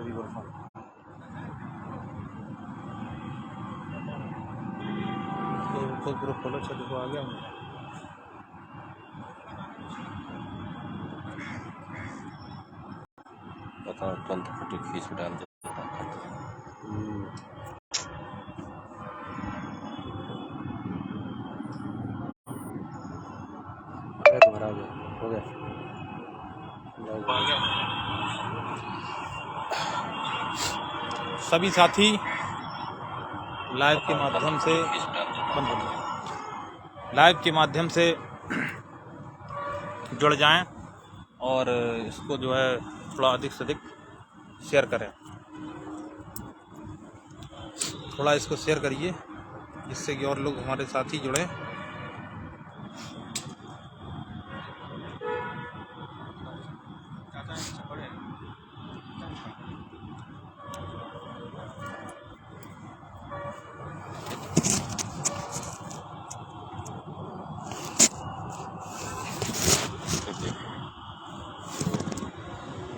अभी बोलता हूँ। तो ग्रुप खोलो, चलो तो आ गया मैं। बताओ, तुरंत फोटो खींच डाल दे। तुम्हारा हो गया। सभी साथी लाइव के माध्यम से जुड़ जाएं और इसको जो है थोड़ा अधिक से अधिक शेयर करें। थोड़ा इसको शेयर करिए जिससे कि और लोग हमारे साथी जुड़ें।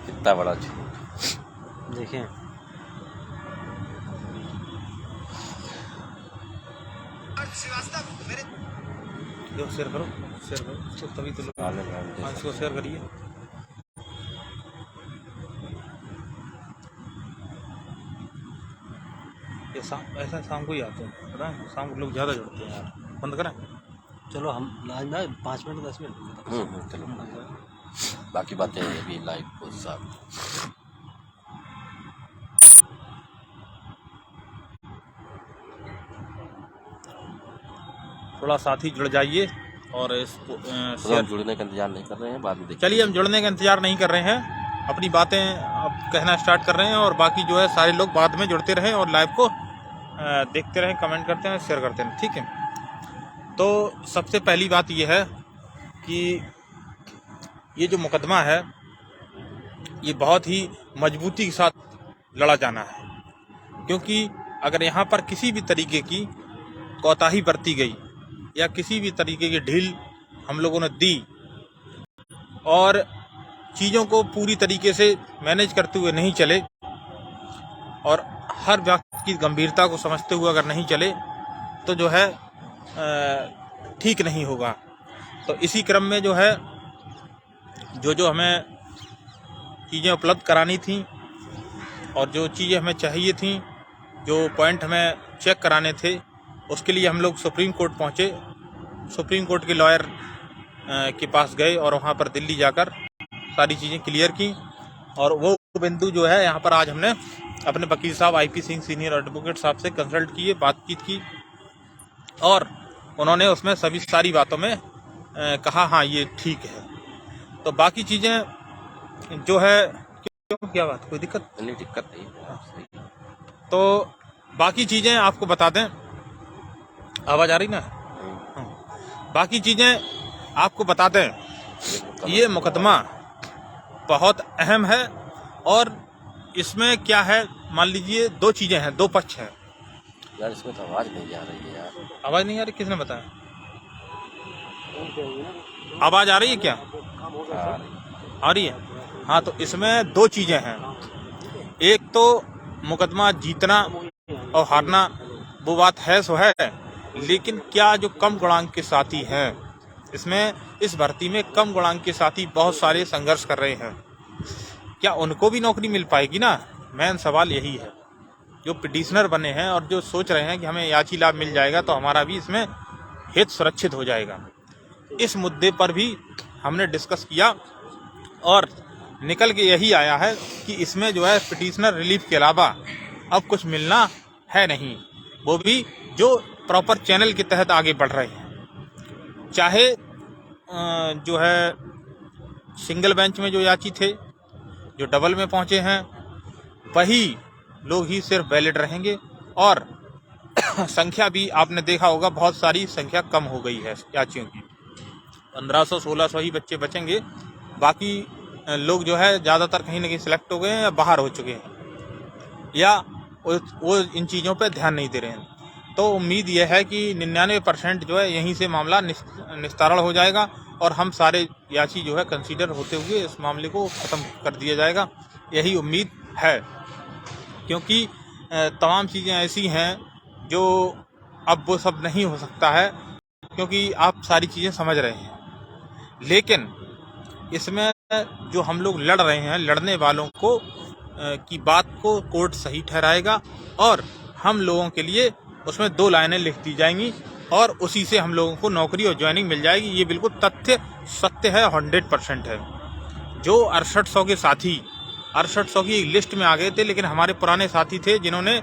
कितना बड़ा झूठ देखें, जो शेयर करो इसको, तभी तो लोग। हाँ, इसको शेयर करिए। ये ऐसा शाम को ही आते हैं, पता है, शाम को लोग ज़्यादा जुड़ते हैं यार। बंद करें, चलो हम आज ना 5 मिनट 10 मिनट चलो, बाकी बातें अभी लाइव को साथ। थोड़ा साथी जुड़ जाइए और इसको हम जुड़ने का इंतजार नहीं कर रहे हैं, बाद में देखिए। चलिए, हम जुड़ने का इंतजार नहीं कर रहे हैं, अपनी बातें अब कहना स्टार्ट कर रहे हैं और बाकी जो है सारे लोग बाद में जुड़ते रहें और लाइव को देखते रहें, कमेंट करते हैं, शेयर करते हैं, ठीक है। तो सबसे पहली बात ये है कि ये जो मुकदमा है ये बहुत ही मजबूती के साथ लड़ा जाना है, क्योंकि अगर यहाँ पर किसी भी तरीके की कोताही बरती गई या किसी भी तरीके की ढील हम लोगों ने दी और चीज़ों को पूरी तरीके से मैनेज करते हुए नहीं चले और हर व्यक्ति की गंभीरता को समझते हुए अगर नहीं चले तो जो है ठीक नहीं होगा। तो इसी क्रम में जो है जो हमें चीज़ें उपलब्ध करानी थी और जो चीज़ें हमें चाहिए थी, जो पॉइंट हमें चेक कराने थे, उसके लिए हम लोग सुप्रीम कोर्ट पहुँचे। सुप्रीम कोर्ट के लॉयर के पास गए और वहाँ पर दिल्ली जाकर सारी चीज़ें क्लियर की और वो बिंदु जो है यहाँ पर आज हमने अपने वकील साहब IP सिंह सीनियर एडवोकेट साहब से कंसल्ट किए, बातचीत की और उन्होंने उसमें सभी सारी बातों में कहा हाँ ये ठीक है। तो बाकी चीज़ें जो है, क्यों, क्या बात, कोई दिक्कत नहीं? दिक्कत नहीं। तो बाकी चीज़ें आपको बता दें, आवाज़ आ रही ना? बाकी चीज़ें आपको बता दें, ये मुकदमा बहुत अहम है और इसमें क्या है, मान लीजिए 2 चीज़ें हैं, 2 पक्ष हैं। यार इसमें तो आवाज़ नहीं आ रही है यार। आवाज़ नहीं आ रही? किसने बताया? आवाज़ आ रही है क्या? आ रही है। हाँ, तो इसमें 2 चीज़ें हैं। एक तो मुकदमा जीतना और हारना वो बात है सो है, लेकिन क्या जो कम गुणांक के साथी हैं, इसमें इस भर्ती में कम गुणांक के साथी बहुत सारे संघर्ष कर रहे हैं, क्या उनको भी नौकरी मिल पाएगी ना? मेन सवाल यही है। जो पिटिशनर बने हैं और जो सोच रहे हैं कि हमें याची लाभ मिल जाएगा तो हमारा भी इसमें हित सुरक्षित हो जाएगा, इस मुद्दे पर भी हमने डिस्कस किया और निकल के यही आया है कि इसमें जो है पिटिशनर रिलीफ के अलावा अब कुछ मिलना है नहीं, वो भी जो प्रॉपर चैनल के तहत आगे बढ़ रहे हैं। चाहे जो है सिंगल बेंच में जो याची थे, जो डबल में पहुंचे हैं, वही लोग ही सिर्फ वैलिड रहेंगे और संख्या भी आपने देखा होगा बहुत सारी संख्या कम हो गई है याचियों की। 1500-1600 ही बच्चे बचेंगे, बाकी लोग जो है ज़्यादातर कहीं ना कहीं सिलेक्ट हो गए हैं या बाहर हो चुके हैं या वो इन चीज़ों पे ध्यान नहीं दे रहे हैं। तो उम्मीद यह है कि 99% जो है यहीं से मामला निस्तारण हो जाएगा और हम सारे याची जो है कंसीडर होते हुए इस मामले को ख़त्म कर दिया जाएगा, यही उम्मीद है। क्योंकि तमाम चीज़ें ऐसी हैं जो अब वो सब नहीं हो सकता है, क्योंकि आप सारी चीज़ें समझ रहे हैं। लेकिन इसमें जो हम लोग लड़ रहे हैं, लड़ने वालों को की बात को कोर्ट सही ठहराएगा और हम लोगों के लिए उसमें 2 लाइनें लिख दी जाएंगी और उसी से हम लोगों को नौकरी और ज्वाइनिंग मिल जाएगी। ये बिल्कुल तथ्य सत्य है, 100% है। जो 6800 के साथी 6800 की एक लिस्ट में आ गए थे, लेकिन हमारे पुराने साथी थे जिन्होंने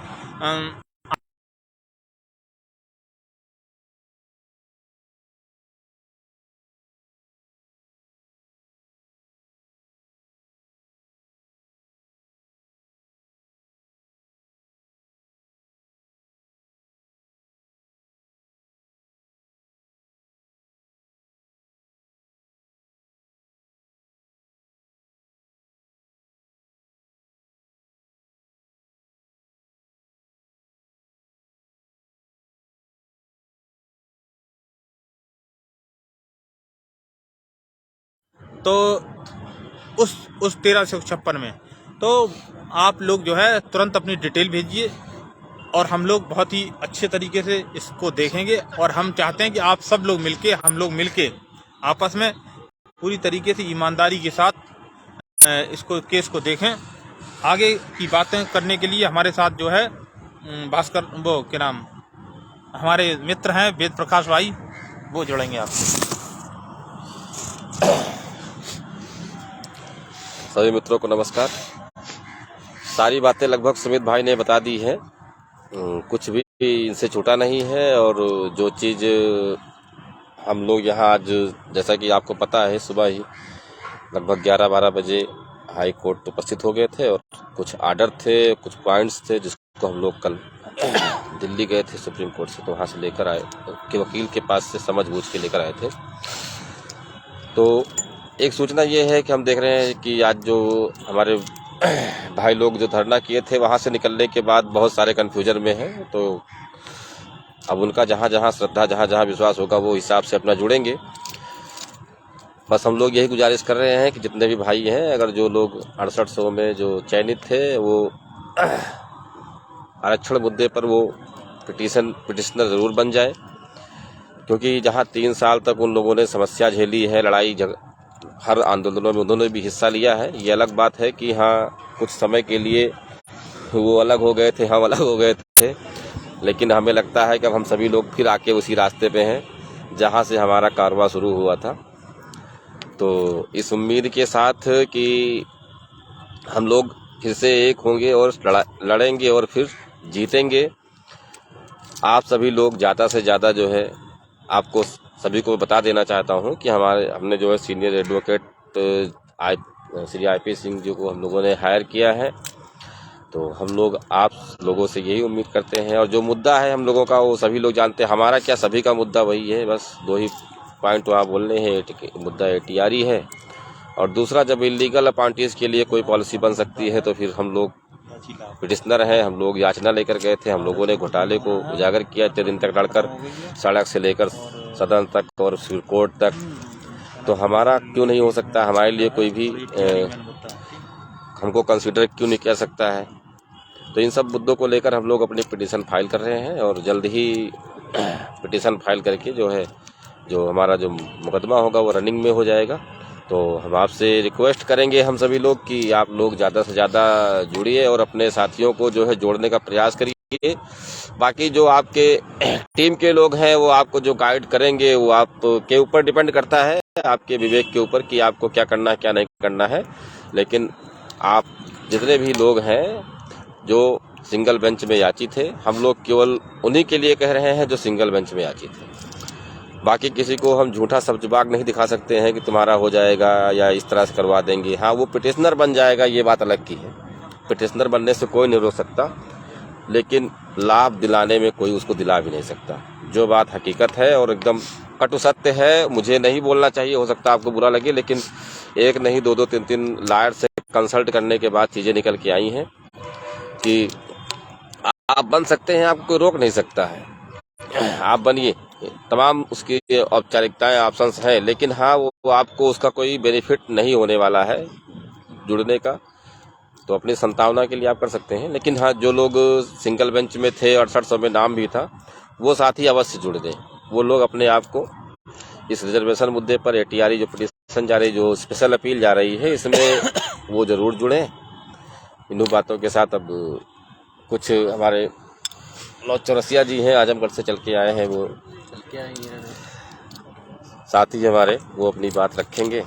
तो उस 1356 में तो आप लोग जो है तुरंत अपनी डिटेल भेजिए और हम लोग बहुत ही अच्छे तरीके से इसको देखेंगे। और हम चाहते हैं कि आप सब लोग मिलके, हम लोग मिलके आपस में पूरी तरीके से ईमानदारी के साथ इसको केस को देखें। आगे की बातें करने के लिए हमारे साथ जो है भास्कर, वो क्या नाम, हमारे मित्र हैं वेद प्रकाश भाई, वो जुड़ेंगे आपसे। सभी मित्रों को नमस्कार। सारी बातें लगभग सुमित भाई ने बता दी है, कुछ भी इनसे छूटा नहीं है। और जो चीज़ हम लोग यहाँ आज, जैसा कि आपको पता है, सुबह ही लगभग 11-12 बजे हाई कोर्ट उपस्थित हो गए थे और कुछ आर्डर थे, कुछ पॉइंट्स थे जिसको हम लोग कल दिल्ली गए थे सुप्रीम कोर्ट से, तो वहाँ से लेकर आए, के वकील के पास से समझ बूझ के लेकर आए थे। तो एक सूचना ये है कि हम देख रहे हैं कि आज जो हमारे भाई लोग जो धरना किए थे, वहाँ से निकलने के बाद बहुत सारे कन्फ्यूजन में हैं। तो अब उनका जहाँ जहाँ श्रद्धा, जहाँ जहाँ विश्वास होगा, वो हिसाब से अपना जुड़ेंगे। बस हम लोग यही गुजारिश कर रहे हैं कि जितने भी भाई हैं, अगर जो लोग 6800 में जो चयनित थे, वो आरक्षण मुद्दे पर वो पिटिशनर ज़रूर बन जाए, क्योंकि जहाँ 3 साल तक उन लोगों ने समस्या झेली है, लड़ाई हर आंदोलनों में उन्होंने भी हिस्सा लिया है। ये अलग बात है कि हाँ, कुछ समय के लिए वो अलग हो गए थे, हम अलग हो गए थे, लेकिन हमें लगता है कि अब हम सभी लोग फिर आके उसी रास्ते पे हैं जहाँ से हमारा कारवां शुरू हुआ था। तो इस उम्मीद के साथ कि हम लोग फिर से एक होंगे और लड़ेंगे और फिर जीतेंगे। आप सभी लोग ज़्यादा से ज़्यादा जो है, आपको सभी को बता देना चाहता हूँ कि हमने जो है senior advocate Shri IP Singh ji को हम लोगों ने हायर किया है। तो हम लोग आप लोगों से यही उम्मीद करते हैं, और जो मुद्दा है हम लोगों का, वो सभी लोग जानते हैं। हमारा क्या, सभी का मुद्दा वही है, बस 2 ही पॉइंट वहाँ बोलने हैं। मुद्दा ATR है, और दूसरा, जब इलीगल अपॉइंटीज़ के लिए कोई पॉलिसी बन सकती है तो फिर हम लोग पिटिशनर हैं। हम लोग याचना लेकर गए थे, हम लोगों ने घोटाले को उजागर किया 3 दिन तक लड़कर, सड़क से लेकर सदन तक और फिर कोर्ट तक। तो हमारा क्यों नहीं हो सकता, हमारे लिए कोई भी हमको कंसीडर क्यों नहीं कर सकता है। तो इन सब मुद्दों को लेकर हम लोग अपनी पिटीशन फाइल कर रहे हैं, और जल्द ही पिटीशन फाइल करके जो है, जो हमारा जो मुकदमा होगा वो रनिंग में हो जाएगा। तो हम आपसे रिक्वेस्ट करेंगे, हम सभी लोग, कि आप लोग ज़्यादा से ज़्यादा जुड़िए और अपने साथियों को जो है जोड़ने का प्रयास करिए। बाकी जो आपके टीम के लोग हैं, वो आपको जो गाइड करेंगे, वो आप के ऊपर डिपेंड करता है, आपके विवेक के ऊपर, कि आपको क्या करना है क्या नहीं करना है। लेकिन आप जितने भी लोग हैं जो सिंगल बेंच में याची थे, हम लोग केवल उन्हीं के लिए कह रहे हैं जो सिंगल बेंच में याची थे। बाकी किसी को हम झूठा सब्जबाग नहीं दिखा सकते हैं कि तुम्हारा हो जाएगा या इस तरह से करवा देंगे। हाँ, वो पिटिशनर बन जाएगा, ये बात अलग की है। पिटिशनर बनने से कोई नहीं रोक सकता, लेकिन लाभ दिलाने में कोई उसको दिला भी नहीं सकता। जो बात हकीकत है और एकदम कटु सत्य है, मुझे नहीं बोलना चाहिए, हो सकता है आपको बुरा लगे, लेकिन 1 नहीं 2-2 3-3 लॉयर से कंसल्ट करने के बाद चीज़ें निकल के आई हैं कि आप बन सकते हैं, आपको कोई रोक नहीं सकता है, आप बनिए। तमाम उसकी औपचारिकताएं, ऑप्शंस हैं, लेकिन हाँ, वो आपको उसका कोई बेनिफिट नहीं होने वाला है जुड़ने का। तो अपनी संतावना के लिए आप कर सकते हैं। लेकिन हाँ, जो लोग सिंगल बेंच में थे 6800 में नाम भी था, वो साथी अवश्य जुड़ दें। वो लोग अपने आप को इस रिजर्वेशन मुद्दे पर ATRE जो पिटीशन जा रही, जो स्पेशल अपील जा रही है, इसमें वो ज़रूर जुड़ें। इन बातों के साथ अब कुछ हमारे मनोज चौरसिया जी हैं, आजमगढ़ से चल के आए हैं, वो साथी हमारे, वो अपनी बात रखेंगे,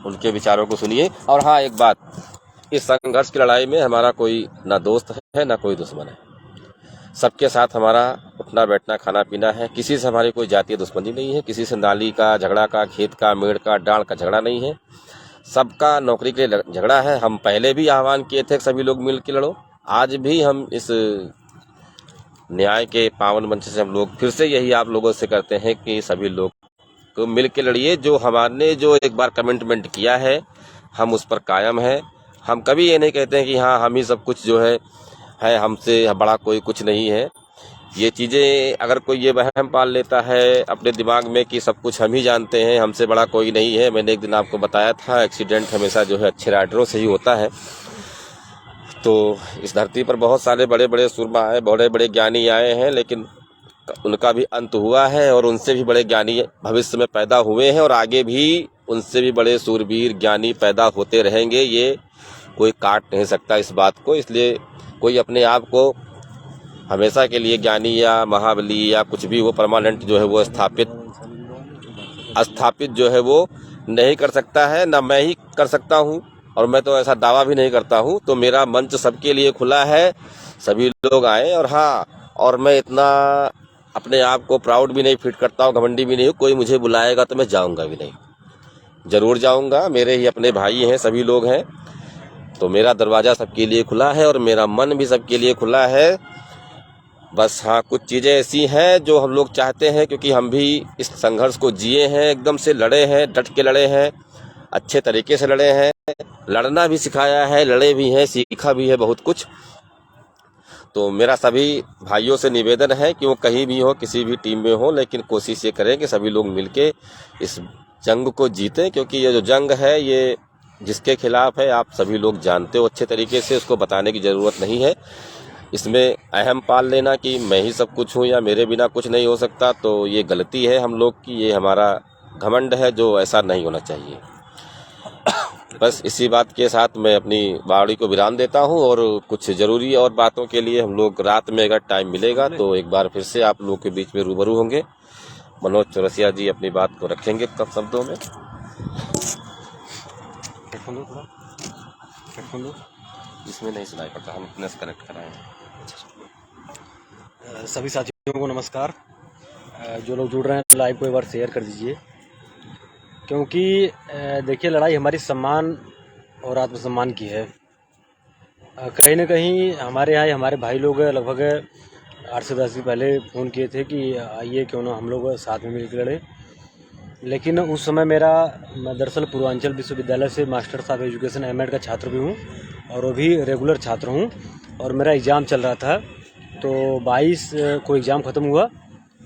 उनके विचारोों को सुनिए। और हाँ, एक बात, इस संघर्ष की लड़ाई में हमारा कोई ना दोस्त है ना कोई दुश्मन है। सबके साथ हमारा उठना बैठना खाना पीना है। किसी से हमारी कोई जातीय दुश्मनी नहीं है, किसी से नाली का झगड़ा का, खेत का, मेड़ का, डाल का झगड़ा नहीं है। सबका नौकरी के लिए झगड़ा है। हम पहले भी आह्वान किए थे कि सभी लोग मिल के लड़ो। आज भी हम इस न्याय के पावन मंच से हम लोग फिर से यही आप लोगों से करते हैं कि सभी लोग को मिल के लड़िए। जो हमारे जो एक बार कमिटमेंट किया है, हम उस पर कायम है। हम कभी ये नहीं कहते हैं कि हाँ हम ही सब कुछ जो है हमसे बड़ा कोई कुछ नहीं है। ये चीज़ें अगर कोई ये वहम पाल लेता है अपने दिमाग में कि सब कुछ हम ही जानते हैं, हमसे बड़ा कोई नहीं है। मैंने एक दिन आपको बताया था, एक्सीडेंट हमेशा जो है अच्छे राइडरों से ही होता है। तो इस धरती पर बहुत सारे बड़े बड़े सुरमा आए, बड़े बड़े ज्ञानी आए हैं, लेकिन उनका भी अंत हुआ है और उनसे भी बड़े ज्ञानी भविष्य में पैदा हुए हैं और आगे भी उनसे भी बड़े सूरवीर ज्ञानी पैदा होते रहेंगे। ये कोई काट नहीं सकता इस बात को। इसलिए कोई अपने आप को हमेशा के लिए ज्ञानी या महाबली या कुछ भी वो परमानेंट जो है वो स्थापित जो है वो नहीं कर सकता है, ना मैं ही कर सकता हूँ और मैं तो ऐसा दावा भी नहीं करता हूँ। तो मेरा मंच सबके लिए खुला है, सभी लोग आए। और हाँ, और मैं इतना अपने आप को प्राउड भी नहीं फील करता हूँ, घमंडी भी नहीं हूँ। कोई मुझे बुलाएगा तो मैं जाऊँगा भी नहीं, ज़रूर जाऊँगा। मेरे ही अपने भाई हैं, सभी लोग हैं। तो मेरा दरवाज़ा सबके लिए खुला है और मेरा मन भी सबके लिए खुला है। बस हाँ, कुछ चीज़ें ऐसी हैं जो हम लोग चाहते हैं, क्योंकि हम भी इस संघर्ष को जिए हैं, एकदम से लड़े हैं, डट के लड़े हैं, अच्छे तरीके से लड़े हैं, लड़ना भी सिखाया है, लड़े भी हैं, सीखा भी है बहुत कुछ। तो मेरा सभी भाइयों से निवेदन है कि वो कहीं भी हो, किसी भी टीम में हो, लेकिन कोशिश ये करें कि सभी लोग मिलके इस जंग को जीतें। क्योंकि ये जो जंग है, ये जिसके खिलाफ है आप सभी लोग जानते हो अच्छे तरीके से, उसको बताने की ज़रूरत नहीं है। इसमें अहम पाल लेना कि मैं ही सब कुछ हूँ या मेरे बिना कुछ नहीं हो सकता, तो ये गलती है हम लोग की, ये हमारा घमंड है, जो ऐसा नहीं होना चाहिए। बस इसी बात के साथ मैं अपनी बावड़ी को विराम देता हूँ और कुछ ज़रूरी और बातों के लिए हम लोग रात में अगर टाइम मिलेगा तो एक बार फिर से आप लोग के बीच में रूबरू होंगे। मनोज चौरसिया जी अपनी बात को रखेंगे कब शब्दों में। इसमें नहीं सुनाई पड़ता, हम अपने से कनेक्ट कराएंगे। सभी साथियों को नमस्कार। जो लोग जुड़ रहे हैं लाइव को एक बार शेयर कर दीजिए, क्योंकि देखिए लड़ाई हमारी सम्मान और आत्मसम्मान की है। कहीं ना कहीं हमारे यहाँ हमारे भाई लोग लगभग 8 से 10 दिन पहले फ़ोन किए थे कि आइए क्यों ना हम लोग साथ में मिलकर लड़े। लेकिन उस समय मैं दरअसल पूर्वांचल विश्वविद्यालय से मास्टर्स ऑफ एजुकेशन M.Ed का छात्र भी हूँ और वो भी रेगुलर छात्र हूँ और मेरा एग्ज़ाम चल रहा था। तो 22 को एग्ज़ाम ख़त्म हुआ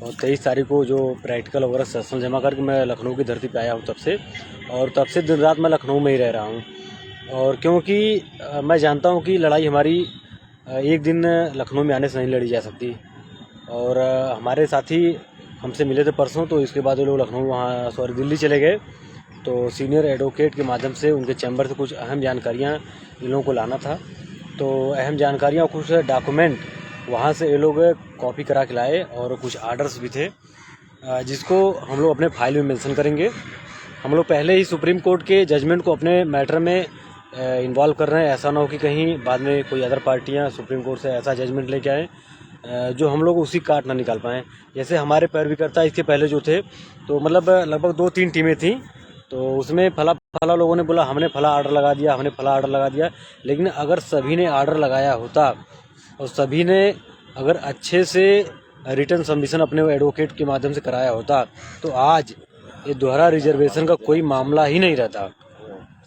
और 23 तारीख को जो प्रैक्टिकल वगैरह सेशन जमा करके मैं लखनऊ की धरती पे आया हूँ तब से दिन रात मैं लखनऊ में ही रह रहा हूँ। और क्योंकि मैं जानता हूँ कि लड़ाई हमारी एक दिन लखनऊ में आने से नहीं लड़ी जा सकती। और हमारे साथी हमसे मिले थे परसों, तो इसके बाद वो लोग लखनऊ दिल्ली चले गए। तो सीनियर एडवोकेट के माध्यम से उनके चैम्बर से कुछ अहम जानकारियाँ इन लोगों को लाना था। तो अहम जानकारियाँ, कुछ डॉक्यूमेंट वहाँ से ये लोग कॉपी करा के लाए और कुछ आर्डर्स भी थे, जिसको हम लोग अपने फाइल में मेंशन करेंगे। हम लोग पहले ही सुप्रीम कोर्ट के जजमेंट को अपने मैटर में इन्वॉल्व कर रहे हैं। ऐसा ना हो कि कहीं बाद में कोई अदर पार्टियाँ सुप्रीम कोर्ट से ऐसा जजमेंट लेके आए जो हम लोग उसी काट ना निकाल पाएँ। जैसे हमारे पैरवीकर्ता इसके पहले जो थे, तो मतलब लगभग 2-3 टीमें थीं, तो उसमें फला लोगों ने बोला हमने फला आर्डर लगा दिया, हमने फला आर्डर लगा दिया। लेकिन अगर सभी ने आर्डर लगाया होता और सभी ने अगर अच्छे से रिटर्न सबमिशन अपने एडवोकेट के माध्यम से कराया होता, तो आज ये दोहरा रिजर्वेशन का कोई मामला ही नहीं रहता।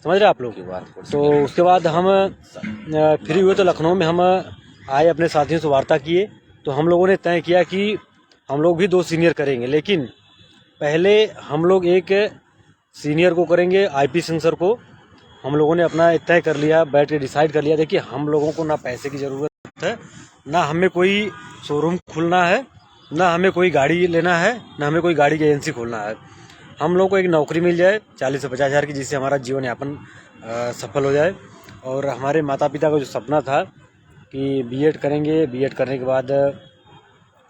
समझ रहे आप लोग की बात। तो उसके बाद हम फ्री हुए तो लखनऊ में हम आए, अपने साथियों से वार्ता किए। तो हम लोगों ने तय किया कि हम लोग भी 2 सीनियर करेंगे, लेकिन पहले हम लोग एक सीनियर को करेंगे, IP सिंह सर को, हम लोगों ने अपना तय कर लिया, बैठ के डिसाइड कर लिया। देखिए हम लोगों को ना पैसे की ज़रूरत है, ना हमें कोई शोरूम खोलना है, ना हमें कोई गाड़ी लेना है, ना हमें कोई गाड़ी की एजेंसी खोलना है। हम लोगों को एक नौकरी मिल जाए 40 से 50 हज़ार की, जिससे हमारा जीवन यापन सफल हो जाए। और हमारे माता पिता का जो सपना था कि बीएड करेंगे, बीएड करने के बाद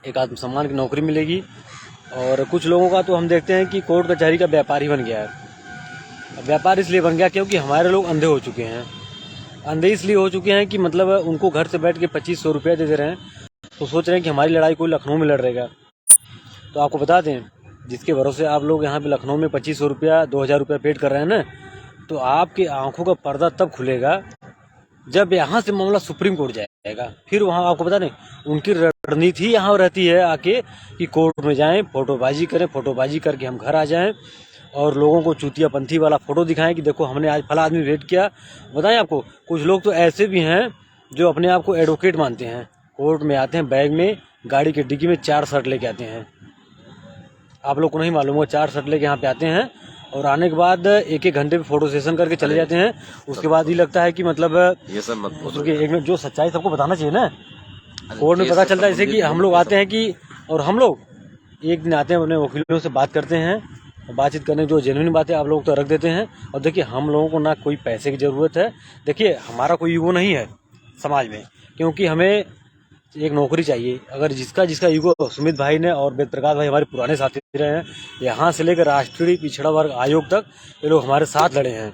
एक आत्मसम्मान की नौकरी मिलेगी। और कुछ लोगों का तो हम देखते हैं कि कोर्ट कचहरी का व्यापार ही बन गया है। व्यापार इसलिए बन गया क्योंकि हमारे लोग अंधे हो चुके हैं। अंधे इसलिए हो चुके हैं कि मतलब उनको घर से बैठ के 2500 रुपये दे रहे हैं, तो सोच रहे हैं कि हमारी लड़ाई कोई लखनऊ में लड़ रहेगा। तो आपको बता दें, जिसके भरोसे आप लोग यहाँ पे लखनऊ में 2500 रुपया 2000 रुपया पेड कर रहे हैं ना, तो आपकी आंखों का पर्दा तब खुलेगा जब यहाँ से मामला सुप्रीम कोर्ट जाएगा। फिर वहाँ आपको बता दें, उनकी रणनीति ही यहाँ रहती है आके कि कोर्ट में जाएं, फोटोबाजी करें, फोटोबाजी करके हम घर आ जाएं और लोगों को चूतियापंथी वाला फोटो दिखाएं कि देखो हमने आज फला आदमी रेड किया। बताएं आपको, कुछ लोग तो ऐसे भी हैं जो अपने आप को एडवोकेट मानते हैं, कोर्ट में आते हैं बैग में, गाड़ी की डिग्गी में 4 शर्ट लेके आते हैं। आप लोग को नहीं मालूम, वो 4 शर्ट लेके यहाँ पे आते हैं और आने के बाद 1-1 घंटे में फोटो सेशन करके चले जाते हैं। उसके बाद ही लगता है कि मतलब ये सब मत बोलो। एक में जो सच्चाई सबको बताना चाहिए ना, कोर्ट में पता चलता है। जैसे कि हम लोग आते हैं कि, और हम लोग एक दिन आते हैं अपने वकीलों से बात करते हैं, बातचीत करने जो जेन्युइन बातें आप लोग तो रख देते हैं। और देखिए हम लोगों को ना कोई पैसे की ज़रूरत है। देखिए हमारा कोई ईगो नहीं है समाज में, क्योंकि हमें एक नौकरी चाहिए। अगर जिसका ईगो सुमित भाई ने और वेद प्रकाश भाई हमारे पुराने साथी रहे हैं, यहाँ से लेकर राष्ट्रीय पिछड़ा वर्ग आयोग तक ये लोग हमारे साथ लड़े हैं।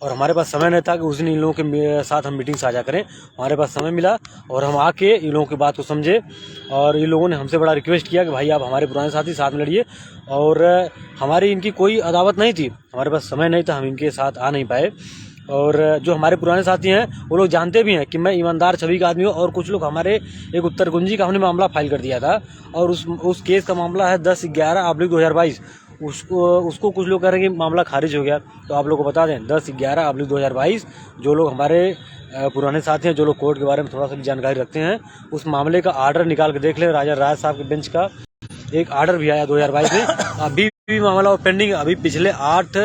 और हमारे पास समय नहीं था कि उस दिन इन लोगों के साथ हम मीटिंग साझा करें। हमारे पास समय मिला और हम आके इन लोगों की बात को समझे। और इन लोगों ने हमसे बड़ा रिक्वेस्ट किया कि भाई आप हमारे पुराने साथी साथ में लड़िए। और हमारी इनकी कोई अदावत नहीं थी, हमारे पास समय नहीं था, हम इनके साथ आ नहीं पाए। और जो हमारे पुराने साथी हैं वो लोग जानते भी हैं कि मैं ईमानदार छवि का आदमी हूँ। और कुछ लोग हमारे एक उत्तर कुंजी का हमने मामला फाइल कर दिया था और उस केस का मामला है 10/11/2022। उसको कुछ लोग कह रहे हैं कि मामला खारिज हो गया। तो आप लोगों को बता दें 10/11/2022 जो लोग हमारे पुराने साथी हैं, जो लोग कोर्ट के बारे में थोड़ा सा भी जानकारी रखते हैं, उस मामले का आर्डर निकाल के देख लें। राजा राज साहब के बेंच का एक आर्डर भी आया 2022 में। अभी भी मामला पेंडिंग, अभी पिछले 8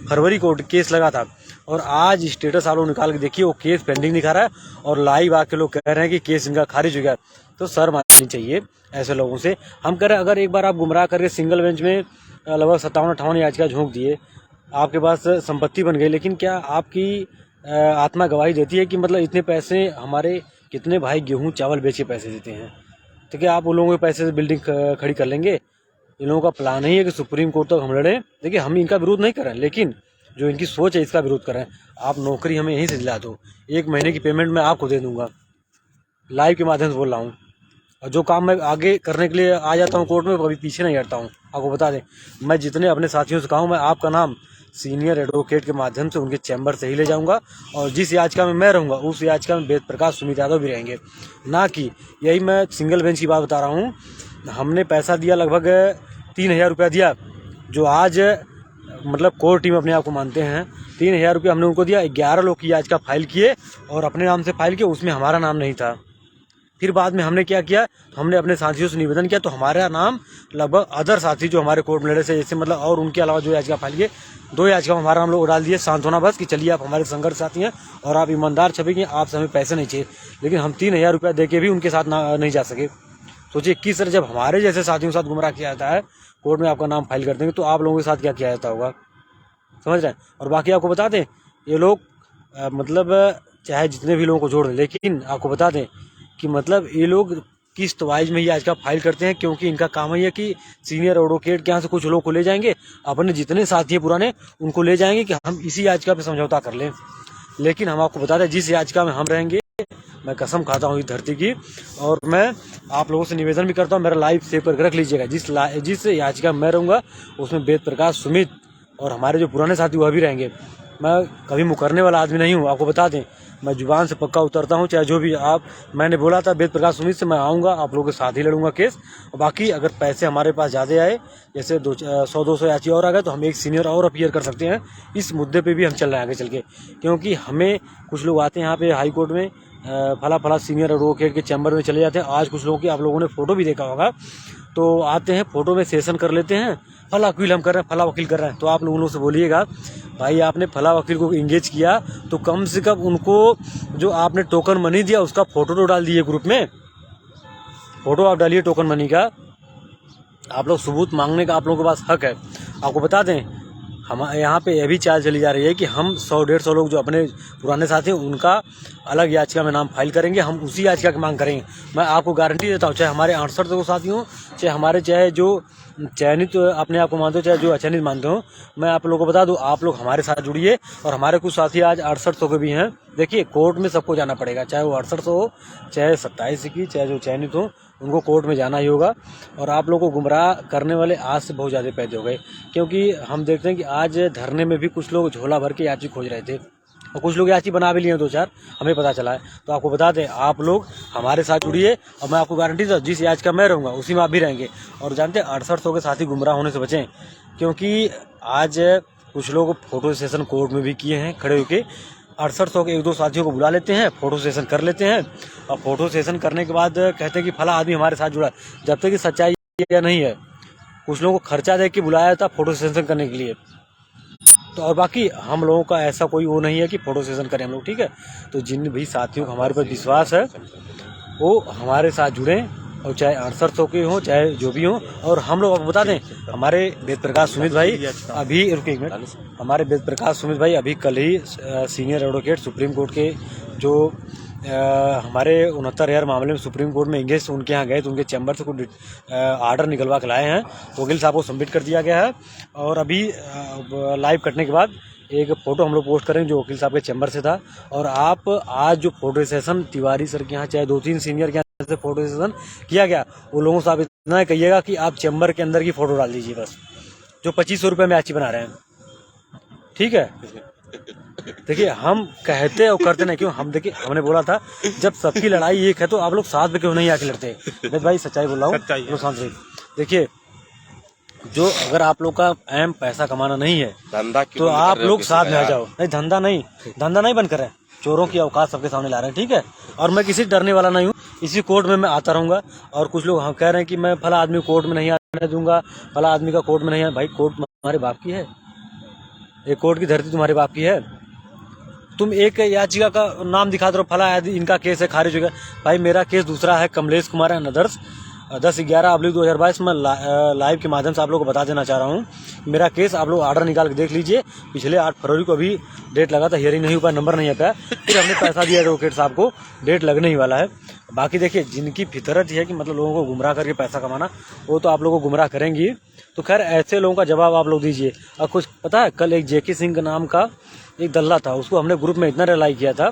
फरवरी को केस लगा था और आज स्टेटस आप लोग निकाल के देखिए, वो केस पेंडिंग दिखा रहा है और लाइव आके लोग कह रहे हैं कि केस इनका खारिज हो गया। तो सर माननी चाहिए ऐसे लोगों से। हम कह रहे हैं अगर एक बार आप गुमराह करके सिंगल बेंच में लगभग 57-58 याचिका झोंक दिए, आपके पास संपत्ति बन गई, लेकिन क्या आपकी आत्मा गवाही देती है कि मतलब इतने पैसे हमारे कितने भाई गेहूँ चावल बेच के पैसे देते हैं, तो क्या आप उन लोगों के पैसे से बिल्डिंग खड़ी कर लेंगे? इन लोगों का प्लान ही है कि सुप्रीम कोर्ट तक हम लड़ें। देखिए हम इनका विरोध नहीं कर रहे हैं, लेकिन जो इनकी सोच है इसका विरोध कर रहे हैं। आप नौकरी हमें यहीं से दिला दो, 1 महीने की पेमेंट मैं आपको दे दूंगा। लाइव के माध्यम से बोल रहा हूँ। और जो काम मैं आगे करने के लिए आ जाता हूँ कोर्ट में, कभी पीछे नहीं हटता हूँ। आपको बता दें, मैं जितने अपने साथियों से कहूँ, मैं आपका नाम सीनियर एडवोकेट के माध्यम से उनके चैम्बर से ही ले जाऊँगा। और जिस याचिका में मैं रहूँगा उस याचिका में वेद प्रकाश सुमित यादव भी रहेंगे, ना कि यही मैं सिंगल बेंच की बात बता रहा हूँ। हमने पैसा दिया, लगभग 3000 रुपया दिया, जो आज मतलब कोर टीम अपने आप को मानते हैं। 3000 रुपया हमने उनको दिया। 11 लोग की याचिका फाइल किए और अपने नाम से फाइल किए, उसमें हमारा नाम नहीं था। फिर बाद में हमने क्या किया, हमने अपने साथियों से निवेदन किया, तो हमारा नाम लगभग अदर साथी जो हमारे कोर्ट में लड़े से, जैसे मतलब और उनके अलावा जो याचिका फाइल किए, 2 याचिका हमारा हम लोग डाल दिए सांत्वना बस कि चलिए आप हमारे संघर्ष साथी हैं और आप ईमानदार छवि के, आपसे हमें पैसे नहीं चाहिए। लेकिन हम 3000 रुपया दे के भी उनके साथ नहीं जा सके। सोचिए किस तरह जब हमारे जैसे साथियों के साथ गुमराह किया जाता है, कोर्ट में आपका नाम फाइल कर देंगे, तो आप लोगों के साथ क्या किया जाता होगा, समझ रहे हैं। और बाकी आपको बता दें, ये लोग मतलब चाहे जितने भी लोगों को जोड़ दें, लेकिन आपको बता दें कि मतलब ये लोग किस्त वाइज में ही याचिका फाइल करते हैं, क्योंकि इनका काम है कि सीनियर एडवोकेट के यहाँ से कुछ लोगों को ले जाएंगे, अपने जितने साथी हैं पुराने उनको ले जाएंगे कि हम इसी याचिका पे समझौता कर लें। लेकिन हम आपको बता दें, जिस याचिका में हम रहेंगे, मैं कसम खाता हूँ इस धरती की, और मैं आप लोगों से निवेदन भी करता हूँ, मेरा लाइव सेव करके रख लीजिएगा, जिस याचिका में मैं रहूँगा उसमें वेद प्रकाश सुमित और हमारे जो पुराने साथी वह भी रहेंगे। मैं कभी मुकरने वाला आदमी नहीं हूँ, आपको बता दें। मैं जुबान से पक्का उतरता हूँ, चाहे जो भी मैंने बोला था वेद प्रकाश सुमित से, मैं आऊँगा, आप लोगों के साथ ही लड़ूंगा केस। और बाकी अगर पैसे हमारे पास ज़्यादा आए, जैसे 100-200 याचिका और आ गए, तो हम एक सीनियर और अपीयर कर सकते हैं। इस मुद्दे पे भी हम चल रहे हैं आगे चल के, क्योंकि हमें कुछ लोग आते हैं यहाँ पे हाई कोर्ट में, फला सीनियर एडवोकेट के चैम्बर में चले जाते हैं। आज कुछ लोगों की आप लोगों ने फ़ोटो भी देखा होगा, तो आते हैं, फ़ोटो में सेशन कर लेते हैं फला वकील हम कर रहे हैं, फला वकील कर रहे हैं। तो आप लोगों से बोलिएगा भाई आपने फला वकील को इंगेज किया तो कम से कम उनको जो आपने टोकन मनी दिया उसका फ़ोटो तो डाल दिए ग्रुप में, फ़ोटो आप डालिए टोकन मनी का। आप लोग सबूत मांगने का आप लोगों के पास हक है। आपको बता दें हमारे यहाँ पे यह भी चाल चली जा रही है कि हम 100-150 लोग जो अपने पुराने साथी हैं उनका अलग याचिका में नाम फाइल करेंगे, हम उसी याचिका की मांग करेंगे। मैं आपको गारंटी देता हूँ, चाहे हमारे 68 साथी हों, चाहे जो चयनित अपने आप को मानते हो, चाहे जो अचयनित मानते हो, मैं आप लोगों को बता दूं आप लोग हमारे साथ जुड़िए। और हमारे कुछ साथी आज 6800 के भी हैं। देखिए कोर्ट में सबको जाना पड़ेगा, चाहे वो 6800 हो, चाहे 27 की, चाहे जो चयनित हो, उनको कोर्ट में जाना ही होगा। और आप लोगों को गुमराह करने वाले आज से बहुत ज़्यादा पैदा हो गए, क्योंकि हम देखते हैं कि आज धरने में भी कुछ लोग झोला भर के याची खोज रहे थे और कुछ लोग याची बना भी लिए 2-4, हमें पता चला है। तो आपको बता दें आप लोग हमारे साथ जुड़िए और मैं आपको गारंटी दूँ जिस याचिका मैं रहूँगा उसी में आप भी रहेंगे। और जानते हैं 6800 के साथी गुमराह होने से बचें, क्योंकि आज कुछ लोग फोटो सेशन कोर्ट में भी किए हैं खड़े होकर। 6800 के 1-2 साथियों को बुला लेते हैं, फ़ोटो सेशन कर लेते हैं और फ़ोटो सेशन करने के बाद कहते हैं कि फला आदमी हमारे साथ जुड़ा, जब तक कि सच्चाई या नहीं है। कुछ लोगों को खर्चा दे के बुलाया था फ़ोटो सेशन करने के लिए। तो और बाकी हम लोगों का ऐसा कोई वो नहीं है कि फ़ोटो सेशन करें हम लोग, ठीक है। तो जिन भी साथियों को हमारे पर विश्वास है वो हमारे साथ जुड़ें, और चाहे 6800 के हों चाहे जो भी हों। और हम लोग आपको बता दें हमारे वेद प्रकाश सुमित भाई अभी रुकिए एक मिनट, हमारे वेद प्रकाश सुमित भाई अभी कल ही सीनियर एडवोकेट सुप्रीम कोर्ट के जो हमारे 69,000 मामले में सुप्रीम कोर्ट में इंगेज उनके यहाँ गए तो उनके चैम्बर से कुछ आर्डर निकलवा के लाए हैं, वकील साहब को सबमिट कर दिया गया है। और अभी लाइव कटने के बाद एक फ़ोटो हम लोग पोस्ट करेंगे जो वकील साहब के चैम्बर से था। और आप आज जो फोटो सेशन तिवारी सर के यहाँ चाहे 2-3 सीनियर के यहाँ से फोटो सेशन किया गया, वो लोगों से आप इतना कहिएगा कि आप चैम्बर के अंदर की फ़ोटो डाल दीजिए बस, जो 2500 रुपये में याची बना रहे हैं, ठीक है। देखिए हम कहते और करते नहीं क्यों, हम देखिए हमने बोला था जब सबकी लड़ाई एक है तो आप लोग साथ में क्यों नहीं आके लड़ते। मैं भाई सच्चाई बोल रहा हूँ। देखिए जो अगर आप लोग का एम पैसा कमाना नहीं है धंधा तो आप लोग साथ में आ जाओ। नहीं धंधा नहीं बंद कर रहे हैं, चोरों की औकात सबके सामने ला रहे हैं, ठीक है। और मैं किसी डरने वाला नहीं हूँ, इसी कोर्ट में मैं आता रहूँगा। और कुछ लोग हम कह रहे हैं कि मैं फला आदमी कोर्ट में नहीं आने दूंगा, फला आदमी का कोर्ट में नहीं है। भाई कोर्ट तुम्हारे बाप की है, एक कोर्ट की धरती तुम्हारे बाप की है। तुम एक याचिका का नाम दिखा दो, फला इनका केस है खारिज हो गया। भाई मेरा केस दूसरा है, कमलेश कुमार एंड अदर्स 10/11/2022 में लाइव के माध्यम से आप लोगों को बता देना चाह रहा हूँ। मेरा केस आप लोग आर्डर निकाल के देख लीजिए, पिछले 8 फरवरी को अभी डेट लगा था, हियरिंग नहीं हो पाया, नंबर नहीं आ पाया, फिर हमने पैसा दिया एडवोकेट साहब को, डेट लगने ही वाला है। बाकी देखिए जिनकी फितरत है कि मतलब लोगों को गुमराह करके पैसा कमाना, वो तो आप लोगों को गुमराह करेंगी। तो खैर ऐसे लोगों का जवाब आप लोग दीजिए। और कुछ पता है कल एक जेके सिंह के नाम का एक दल्ला था, उसको हमने ग्रुप में इतना रिलाई किया था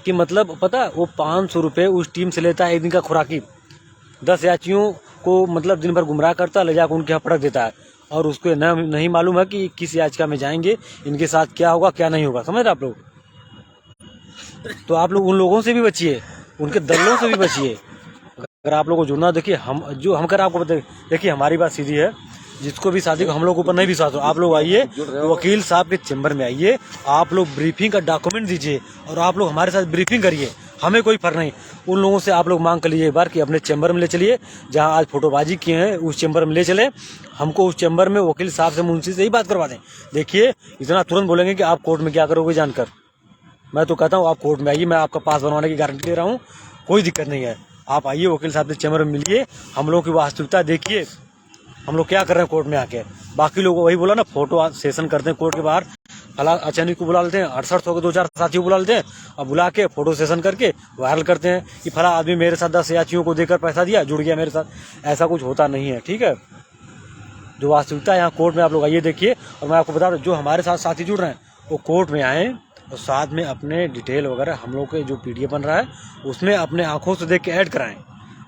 कि मतलब पता है वो 500 रुपये उस टीम से लेता है एक दिन का खुराकी, 10 याचियों को मतलब दिन भर गुमराह करता, ले जाकर उनके यहाँ पटक देता है। और उसको नहीं मालूम है कि किस याचिका में जाएंगे, इनके साथ क्या होगा क्या नहीं होगा, समझ रहे आप लोग। तो आप लोग उन लोगों से भी बचिए, उनके दल्लों से भी बचिए। अगर आप लोगों को जुड़ना, देखिए हम कर आपको देखिए हमारी बात सीधी है, जिसको भी शादी को हम लोग ऊपर नहीं विश्वास हो, आप लोग आइए वकील साहब के चैम्बर में आइए, आप लोग ब्रीफिंग का डॉक्यूमेंट दीजिए और आप लोग हमारे साथ ब्रीफिंग करिए, हमें कोई फर्क नहीं। उन लोगों से आप लोग मांग कर लीजिए एक बार कि अपने चैम्बर में ले चलिए, जहां आज फोटोबाजी किए हैं उस चैम्बर में ले चले, हमको उस चैम्बर में वकील साहब से मुंशी से ही बात करवा दें। देखिए इतना तुरंत बोलेंगे कि आप कोर्ट में क्या करोगे जानकर, मैं तो कहता हूँ आप कोर्ट में आइए, मैं आपका पास बनवाने की गारंटी दे रहा हूँ, कोई दिक्कत नहीं है। आप आइए वकील साहब से चैम्बर में मिलिए, हम लोग की वास्तविकता देखिए, हम लोग क्या कर रहे हैं कोर्ट में आके। बाकी लोगों वही बोला ना, फोटो सेशन करते हैं कोर्ट के बाहर, फला अचानक को बुला लेते हैं, 6800 के 2-4 साथियों को बुला लेते हैं और बुला के फोटो सेशन करके वायरल करते हैं कि फला आदमी मेरे साथ 10 याचियों को देकर पैसा दिया, जुड़ गया मेरे साथ। ऐसा कुछ होता नहीं है, ठीक है। जो वास्तविकता यहाँ कोर्ट में आप लोग आइए देखिए। और मैं आपको बता दूँ जो हमारे साथ साथी जुड़ रहे हैं वो कोर्ट में आएँ और साथ में अपने डिटेल वगैरह हम लोग के जो PDF बन रहा है उसमें अपने आँखों से देख के ऐड कराएँ।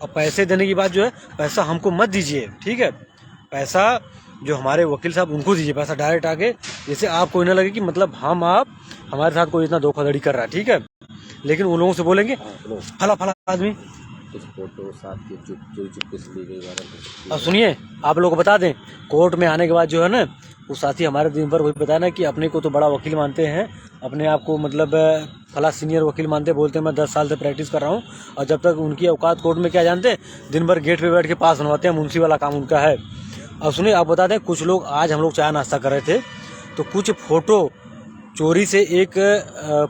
और पैसे देने की बात जो है, पैसा हमको मत दीजिए, ठीक है। पैसा जो हमारे वकील साहब उनको दीजिए, पैसा डायरेक्ट आके, जैसे आपको इन्हें लगे कि मतलब आप हमारे साथ कोई इतना धोखाधड़ी कर रहा है, ठीक है। लेकिन उन लोगों से बोलेंगे फला आदमी कुछ फोटो साथ की चुप ली गई। और सुनिए आप लोगों को बता दें, कोर्ट में आने के बाद जो है ना, वो साथी हमारे दिन भर वही बताया ना कि अपने को तो बड़ा वकील मानते हैं, अपने आप को मतलब फला सीनियर वकील मानते, बोलते हैं मैं 10 साल से प्रैक्टिस कर रहा हूँ। और जब तक उनकी औकात कोर्ट में क्या जानते हैं, दिन भर गेट पे बैठ के पास बनवाते हैं, मुंशी वाला काम उनका है। अब सुनिए, आप बता दें, कुछ लोग आज हम लोग चाय नाश्ता कर रहे थे तो कुछ फ़ोटो चोरी से एक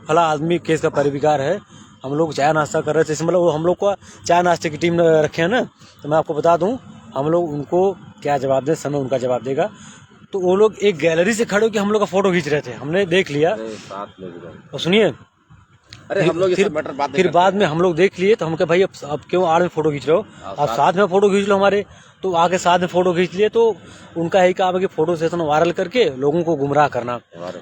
फला आदमी केस का परिविकार है, हम लोग चाय नाश्ता कर रहे थे, मतलब वो हम लोग का चाय नाश्ते की टीम रखे हैं ना, तो मैं आपको बता दूं हम लोग उनको क्या जवाब दें, समय उनका जवाब देगा। तो वो लोग एक गैलरी से खड़े होकर हम लोग का फ़ोटो खींच रहे थे, हमने देख लिया। और सुनिए, अरे हम लोग फिर बाद में हम लोग देख लिए तो हम कहे भाई अब क्यों आड़ में फ़ोटो खींच रहे हो, आप साथ में फ़ोटो खींच लो हमारे। तो आके साथ में फ़ोटो खींच लिए। तो उनका यही काम है कि फ़ोटो सेशन वायरल करके लोगों को गुमराह करना।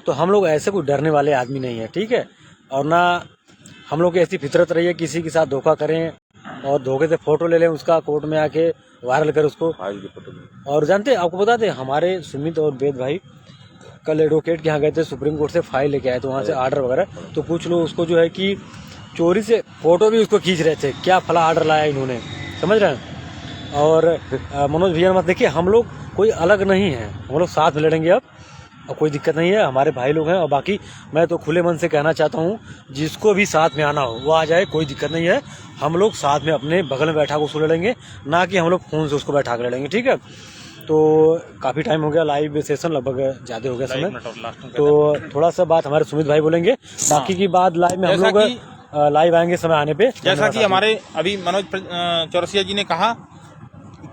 तो हम लोग ऐसे कोई डरने वाले आदमी नहीं है, ठीक है। और ना हम लोग की ऐसी फितरत रही है किसी के साथ धोखा करें और धोखे से फ़ोटो ले लें, उसका कोर्ट में आके वायरल करें उसको। और जानते आपको बता दें, हमारे सुमित और वेद भाई कल एडवोकेट के यहाँ गए थे, सुप्रीम कोर्ट से फाइल लेके आए थे वहाँ से आर्डर वगैरह। तो कुछ लोग उसको जो है कि चोरी से फ़ोटो भी उसको खींच रहे थे, क्या फला आर्डर लाया इन्होंने, समझ रहे हैं। और मनोज भैया मत देखिए, हम लोग कोई अलग नहीं है, हम लोग साथ में लड़ेंगे अब, और कोई दिक्कत नहीं है, हमारे भाई लोग हैं। और बाकी मैं तो खुले मन से कहना चाहता हूँ, जिसको भी साथ में आना हो वो आ जाए, कोई दिक्कत नहीं है। हम लोग साथ में अपने बगल में बैठा कर उसको लड़ेंगे, ना कि हम लोग फ़ोन से उसको बैठा कर लड़ेंगे, ठीक है। तो काफ़ी टाइम हो गया, लाइव सेशन लगभग ज़्यादा हो गया समय, तो थोड़ा सा बात हमारे सुमित भाई बोलेंगे, बाकी की बात लाइव में हम लोग लाइव आएंगे समय आने पे। जैसा कि हमारे अभी मनोज चौरसिया जी ने कहा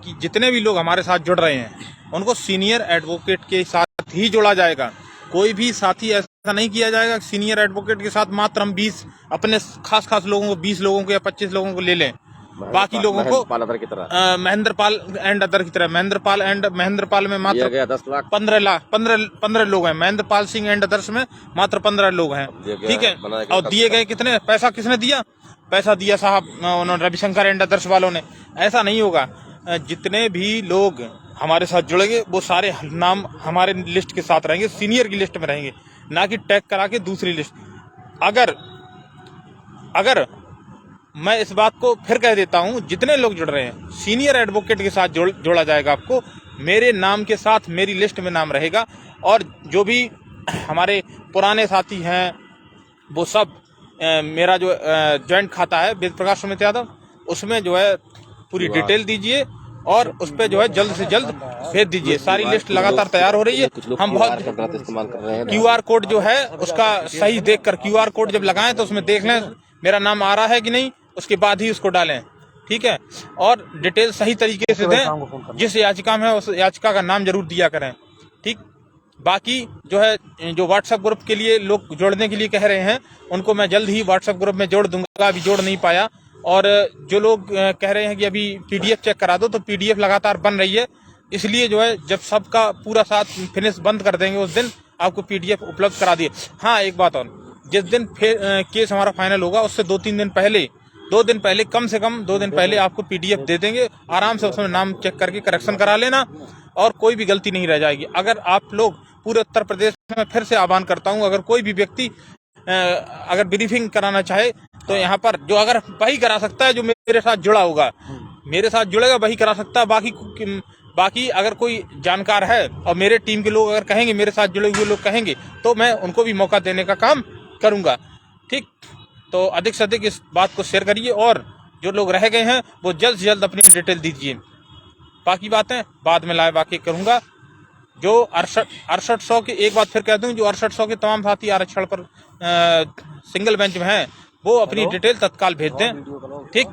कि जितने भी लोग हमारे साथ जुड़ रहे हैं उनको सीनियर एडवोकेट के साथ ही जोड़ा जाएगा। कोई भी साथी ऐसा नहीं किया जाएगा सीनियर एडवोकेट के साथ मात्र हम 20 अपने खास लोगों को, 20 लोगों को या 25 लोगों को ले लें, बाकी लोगों को महेंद्र पाल एंड अदर की तरह। महेंद्र पाल में मात्र 15 लोग हैं, महेंद्र पाल सिंह एंड अदर्स में मात्र 15 लोग हैं, ठीक है। और दिए गए कितने, पैसा किसने दिया, पैसा दिया साहब उन्होंने, रविशंकर एंड अदर्स वालों ने। ऐसा नहीं होगा, जितने भी लोग हमारे साथ जुड़ेंगे वो सारे नाम हमारे लिस्ट के साथ रहेंगे, सीनियर की लिस्ट में रहेंगे, ना कि टैग करा के दूसरी लिस्ट। अगर मैं इस बात को फिर कह देता हूं, जितने लोग जुड़ रहे हैं सीनियर एडवोकेट के साथ जोड़ा जाएगा, आपको मेरे नाम के साथ मेरी लिस्ट में नाम रहेगा। और जो भी हमारे पुराने साथी हैं वो सब मेरा जो जॉइंट खाता है वेद प्रकाश सुमित यादव, उसमें जो है पूरी डिटेल दीजिए और उस पर जो है जल्द से जल्द भेज दीजिए। सारी लिस्ट लगातार तैयार हो रही है। हम बहुत इस्तेमाल कर रहे हैं, QR कोड जो है उसका सही देखकर QR कोड जब लगाएं तो उसमें देख लें मेरा नाम आ रहा है कि नहीं, उसके बाद ही उसको डालें, ठीक है। और डिटेल सही तरीके से दें, जिस याचिका में है उस याचिका का नाम जरूर दिया करें, ठीक। बाकी जो है, जो व्हाट्सएप ग्रुप के लिए लोग जोड़ने के लिए कह रहे हैं, उनको मैं जल्द ही व्हाट्सएप ग्रुप में जोड़ दूंगा, अभी जोड़ नहीं पाया। और जो लोग कह रहे हैं कि अभी PDF चेक करा दो, तो PDF लगातार बन रही है, इसलिए जो है जब सबका पूरा साथ फिनिश बंद कर देंगे उस दिन आपको PDF उपलब्ध करा दिए। हाँ, एक बात और, जिस दिन केस हमारा फाइनल होगा उससे 2-3 दिन पहले, 2 दिन पहले, कम से कम 2 दिन पहले आपको PDF दे देंगे, आराम से उसमें नाम चेक करके करेक्शन करा लेना और कोई भी गलती नहीं रह जाएगी। अगर आप लोग पूरे उत्तर प्रदेश में, फिर से आह्वान करता हूँ, अगर कोई भी व्यक्ति अगर ब्रीफिंग कराना चाहे तो यहाँ पर जो, अगर वही करा सकता है जो मेरे साथ जुड़ा होगा, मेरे साथ जुड़ेगा वही करा सकता है। बाकी अगर कोई जानकार है और मेरे टीम के लोग अगर कहेंगे, मेरे साथ जुड़े हुए लोग कहेंगे, तो मैं उनको भी मौका देने का काम करूंगा, ठीक। तो अधिक से अधिक इस बात को शेयर करिए और जो लोग रह गए हैं वो जल्द से जल्द अपनी डिटेल दीजिए। बाकी बातें बाद में लाइव आके करूंगा। जो 6800 के, एक बात फिर कह दूं, जो 6800 के तमाम साथी आरक्षण पर सिंगल बेंच में हैं, वो अपनी डिटेल तत्काल भेज दें, ठीक।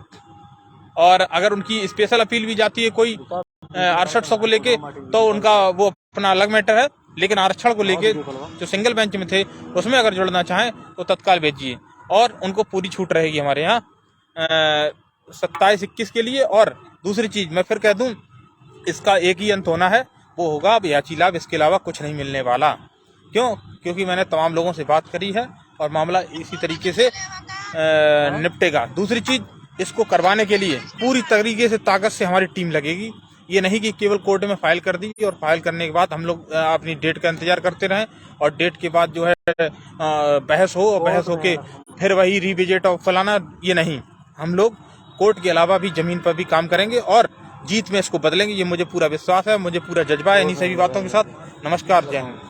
और अगर उनकी स्पेशल अपील भी जाती है कोई 6800 को लेके, तो उनका वो अपना अलग मैटर है, लेकिन आरक्षण को लेके जो सिंगल बेंच में थे उसमें अगर जुड़ना चाहें तो तत्काल भेजिए और उनको पूरी छूट रहेगी हमारे यहाँ 27-21 के लिए। और दूसरी चीज मैं फिर कह दूं, इसका एक ही अंत होना है, वो होगा अब याची लाभ, इसके अलावा कुछ नहीं मिलने वाला। क्यों? क्योंकि मैंने तमाम लोगों से बात करी है और मामला इसी तरीके से निपटेगा। दूसरी चीज, इसको करवाने के लिए पूरी तरीके से ताकत से हमारी टीम लगेगी। ये नहीं कि केवल कोर्ट में फाइल कर दी और फाइल करने के बाद हम लोग अपनी डेट का इंतजार करते रहें और डेट के बाद जो है बहस हो और बहस होके फिर वही रिविजिट और फलाना, ये नहीं। हम लोग कोर्ट के अलावा भी जमीन पर भी काम करेंगे और जीत में इसको बदलेंगे, ये मुझे पूरा विश्वास है, मुझे पूरा जज्बा है इन्हीं सभी बातों के साथ। नमस्कार, जय हिंद।